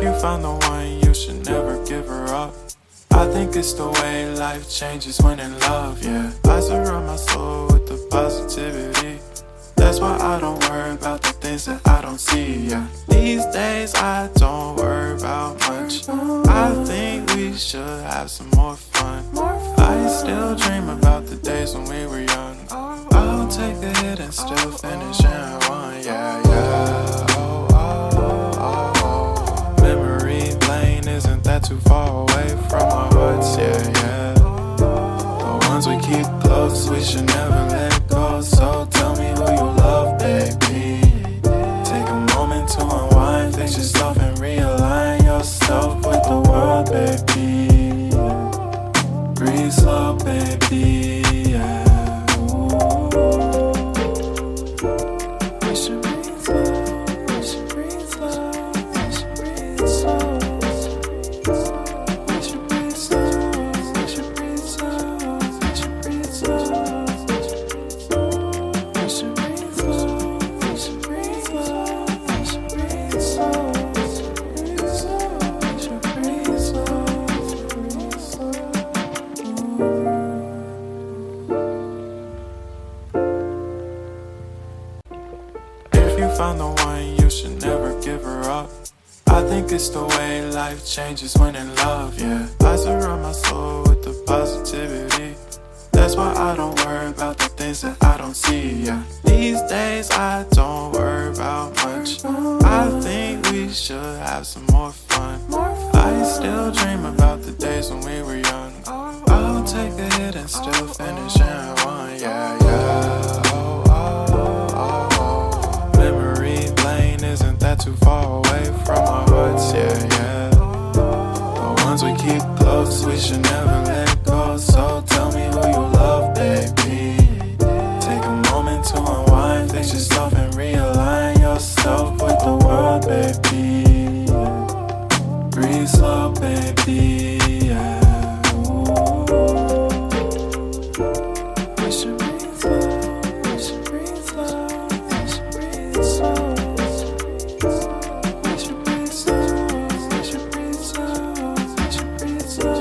If you found the one, you should never give her up. I think it's the way life changes when in love, yeah. I surround my soul with the positivity. That's why I don't worry about the things that I don't see, yeah. These days I don't worry about much. I think we should have some more fun. I still dream about the days when we were young. I'll take a hit and still finish in one, yeah, yeah. Oh, oh, oh, oh. Memory lane isn't that too far away from our hearts, yeah, yeah. The ones we keep close, we should never let go. So tell me who you love, baby. Take a moment to unwind, fix yourself and realign yourself with the world, baby. Breathe slow, baby, yeah. We should breathe slow, we should breathe slow, we should breathe slow. We should breathe slow, we should breathe slow, we should breathe slow. We should breathe slow, we should breathe slow, we should breathe slow. We should breathe slow, breathe slow. If you found the one, you should never give her up. I think it's the way life changes when in love, yeah. I surround my soul with the positivity. That's why I don't worry about the things that I don't see, yeah. These days I don't worry about much. I think we should have some more fun. I still dream about the days when we were young. I'll take a hit and still finish in one, yeah, yeah. Oh, oh, oh, oh. Memory lane isn't that too far away from our hearts, yeah, yeah. The ones we keep close, we should never let go. So tell me who you love, baby. Take a moment to unwind, fix yourself and realign yourself with the world, baby. Breathe slow, baby, yeah. We should breathe slow, we should breathe slow, we should breathe slow. We should breathe slow, we should breathe slow, we should breathe slow.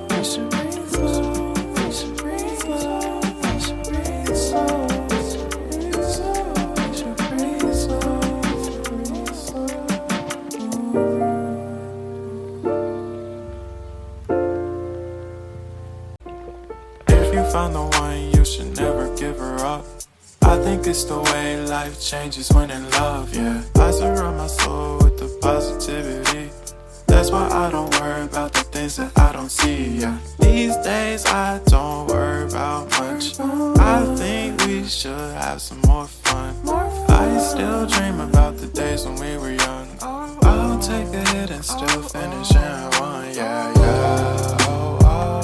We should breathe slow, we should breathe slow, we should breathe slow. We should breathe slow, breathe slow. If you found the one, you should never give her up. I think it's the way life changes when in love, yeah. I surround my soul with the positivity. That's why I don't worry about the things that I don't see, yeah. These days I don't worry about much. I think we should have some more fun. I still dream about the days when we were young. I'll take a hit and still finish in one, yeah, yeah. Oh, oh,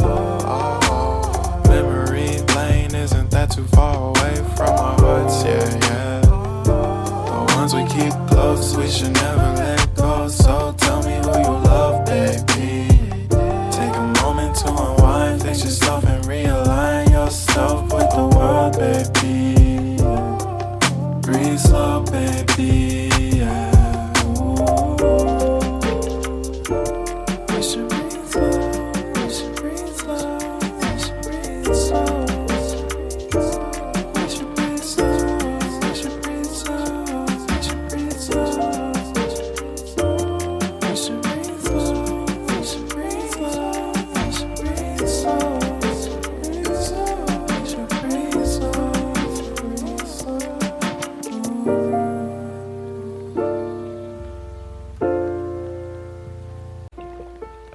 oh, oh. Memory lane isn't that too far away from our hearts, yeah, yeah. The ones we keep close, we should never let go. So tell me who you love, baby. Take a moment to unwind, fix yourself and realign yourself with the world, baby. Breathe slow, baby, yeah. We should breathe slow, we should breathe slow, we should breathe slow. We should breathe slow, we should breathe slow, we should breathe slow. We should breathe slow, we should breathe slow, we should breathe slow. We should breathe slow, breathe slow.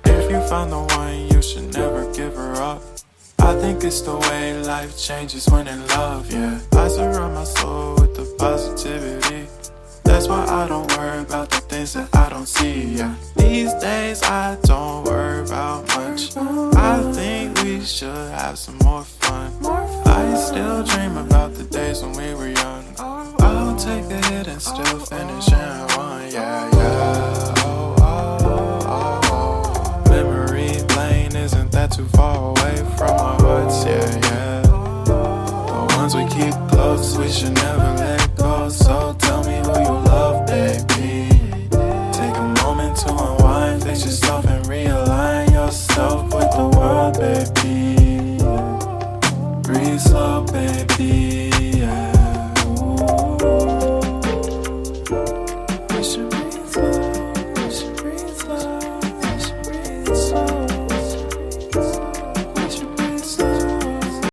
If you found the one, you should never give her up. I think it's the way life changes when in love, yeah. I surround my soul with the positivity. That's why I don't worry about the things that I don't see, yeah. These days I don't worry about much. I think we should have some more fun. I still dream about the days when we were young. I'll take a hit and still finish in one, yeah, yeah. Oh, oh, oh, oh. Memory lane isn't that too far away from our hearts, yeah, yeah. The ones we keep close, we should never let go. So tell me who you love, baby. baby, yeah.